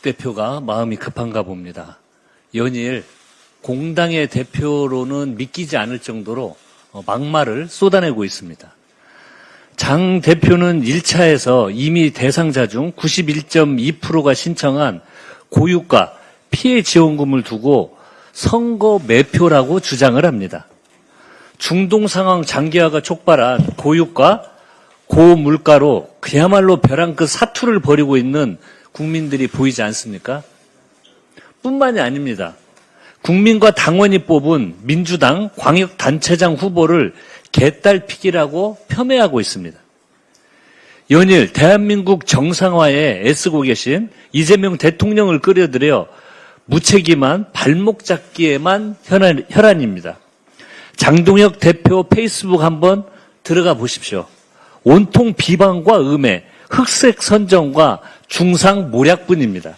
대표가 마음이 급한가 봅니다. 연일 공당의 대표로는 믿기지 않을 정도로 막말을 쏟아내고 있습니다. 장 대표는 1차에서 이미 대상자 중 91.2%가 신청한 고유가 피해 지원금을 두고 선거 매표라고 주장을 합니다. 중동 상황 장기화가 촉발한 고유가 고물가로 그야말로 벼랑 끝 사투를 벌이고 있는 국민들이 보이지 않습니까? 뿐만이 아닙니다. 국민과 당원이 뽑은 민주당 광역단체장 후보를 개딸픽이라고 폄훼하고 있습니다. 연일 대한민국 정상화에 애쓰고 계신 이재명 대통령을 끌어들여 무책임한 발목 잡기에만 혈안입니다. 장동혁 대표 페이스북 한번 들어가 보십시오. 온통 비방과 음해, 흑색 선정과 중상 모략뿐입니다.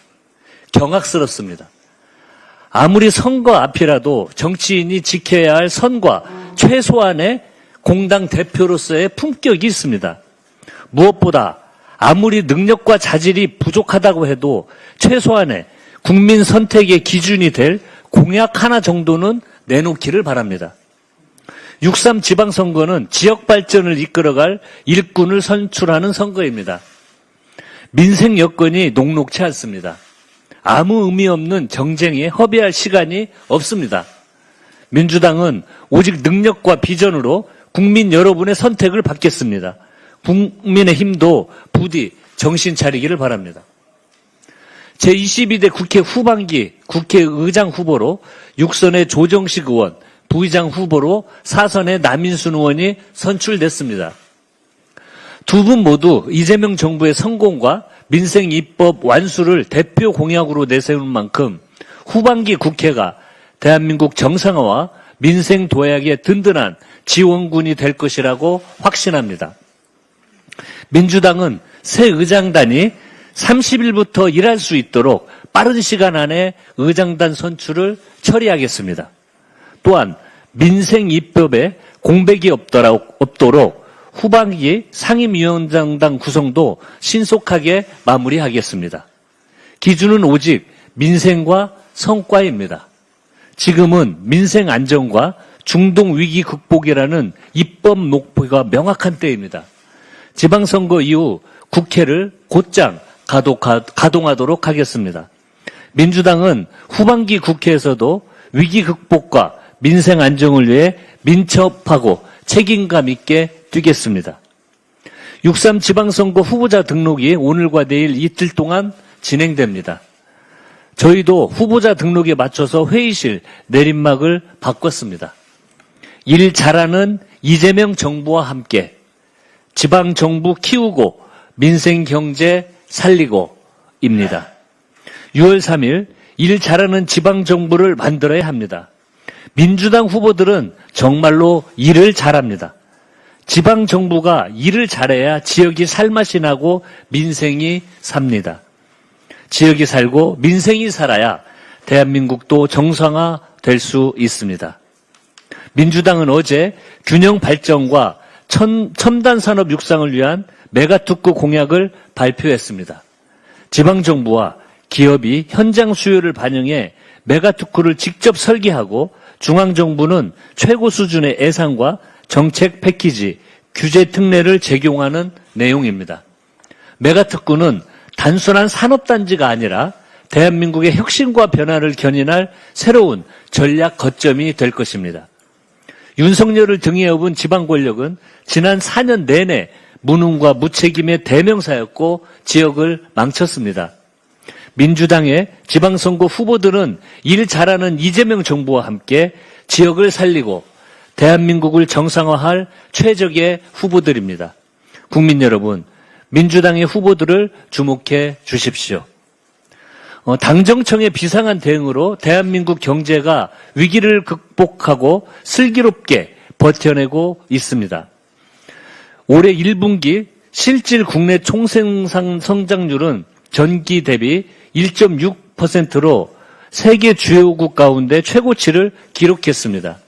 경악스럽습니다. 아무리 선거 앞이라도 정치인이 지켜야 할 선과 최소한의 공당 대표로서의 품격이 있습니다. 무엇보다 아무리 능력과 자질이 부족하다고 해도 최소한의 국민 선택의 기준이 될 공약 하나 정도는 내놓기를 바랍니다. 6.3 지방선거는 지역 발전을 이끌어갈 일꾼을 선출하는 선거입니다. 민생 여건이 녹록치 않습니다. 아무 의미 없는 정쟁에 허비할 시간이 없습니다. 민주당은 오직 능력과 비전으로 국민 여러분의 선택을 받겠습니다. 국민의힘도 부디 정신 차리기를 바랍니다. 제22대 국회 후반기 국회의장 후보로 6선의 조정식 의원, 부의장 후보로 4선의 남인순 의원이 선출됐습니다. 두 분 모두 이재명 정부의 성공과 민생 입법 완수를 대표 공약으로 내세운 만큼 후반기 국회가 대한민국 정상화와 민생 도약의 든든한 지원군이 될 것이라고 확신합니다. 민주당은 새 의장단이 30일부터 일할 수 있도록 빠른 시간 안에 의장단 선출을 처리하겠습니다. 또한 민생 입법에 공백이 없도록 후반기 상임위원장당 구성도 신속하게 마무리하겠습니다. 기준은 오직 민생과 성과입니다. 지금은 민생 안정과 중동 위기 극복이라는 입법 목표가 명확한 때입니다. 지방선거 이후 국회를 곧장 가동하도록 하겠습니다. 민주당은 후반기 국회에서도 위기 극복과 민생 안정을 위해 민첩하고 책임감 있게 뛰겠습니다. 6.3 지방선거 후보자 등록이 오늘과 내일 이틀 동안 진행됩니다. 저희도 후보자 등록에 맞춰서 회의실 내림막을 바꿨습니다. 일 잘하는 이재명 정부와 함께 지방정부 키우고 민생 경제 살리고입니다. 6월 3일 일 잘하는 지방정부를 만들어야 합니다. 민주당 후보들은 정말로 일을 잘합니다. 지방정부가 일을 잘해야 지역이 살맛이 나고 민생이 삽니다. 지역이 살고 민생이 살아야 대한민국도 정상화 될 수 있습니다. 민주당은 어제 균형 발전과 첨단 산업 육상을 위한 메가특구 공약을 발표했습니다. 지방정부와 기업이 현장 수요를 반영해 메가특구를 직접 설계하고 중앙정부는 최고 수준의 예산과 정책 패키지, 규제 특례를 적용하는 내용입니다. 메가특구는 단순한 산업단지가 아니라 대한민국의 혁신과 변화를 견인할 새로운 전략 거점이 될 것입니다. 윤석열을 등에 업은 지방 권력은 지난 4년 내내 무능과 무책임의 대명사였고 지역을 망쳤습니다. 민주당의 지방선거 후보들은 일 잘하는 이재명 정부와 함께 지역을 살리고 대한민국을 정상화할 최적의 후보들입니다. 국민 여러분, 민주당의 후보들을 주목해 주십시오. 당정청의 비상한 대응으로 대한민국 경제가 위기를 극복하고 슬기롭게 버텨내고 있습니다. 올해 1분기 실질 국내 총생산 성장률은 전기 대비 1.6%로 세계 주요국 가운데 최고치를 기록했습니다.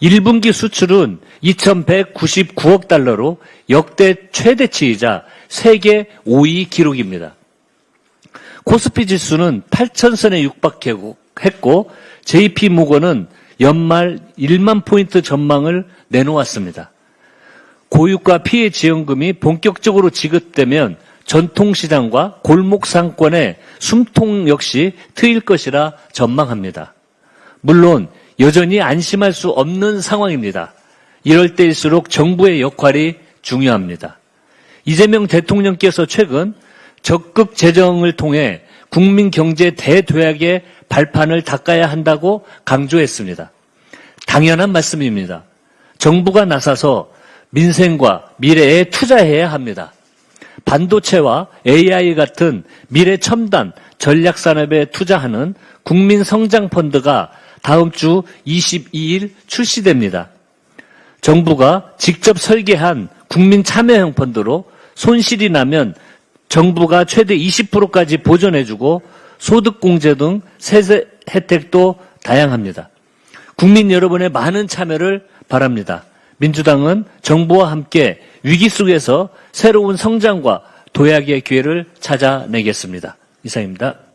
1분기 수출은 2,199억 달러로 역대 최대치이자 세계 5위 기록입니다. 코스피 지수는 8,000선에 육박했고 JP모건은 연말 1만 포인트 전망을 내놓았습니다. 고유가 피해 지원금이 본격적으로 지급되면 전통시장과 골목 상권의 숨통 역시 트일 것이라 전망합니다. 물론 여전히 안심할 수 없는 상황입니다. 이럴 때일수록 정부의 역할이 중요합니다. 이재명 대통령께서 최근 적극 재정을 통해 국민 경제 대도약의 발판을 닦아야 한다고 강조했습니다. 당연한 말씀입니다. 정부가 나서서 민생과 미래에 투자해야 합니다. 반도체와 AI 같은 미래 첨단 전략 산업에 투자하는 국민성장펀드가 다음 주 22일 출시됩니다. 정부가 직접 설계한 국민참여형 펀드로 손실이 나면 정부가 최대 20%까지 보전해주고 소득공제 등 세제 혜택도 다양합니다. 국민 여러분의 많은 참여를 바랍니다. 민주당은 정부와 함께 위기 속에서 새로운 성장과 도약의 기회를 찾아내겠습니다. 이상입니다.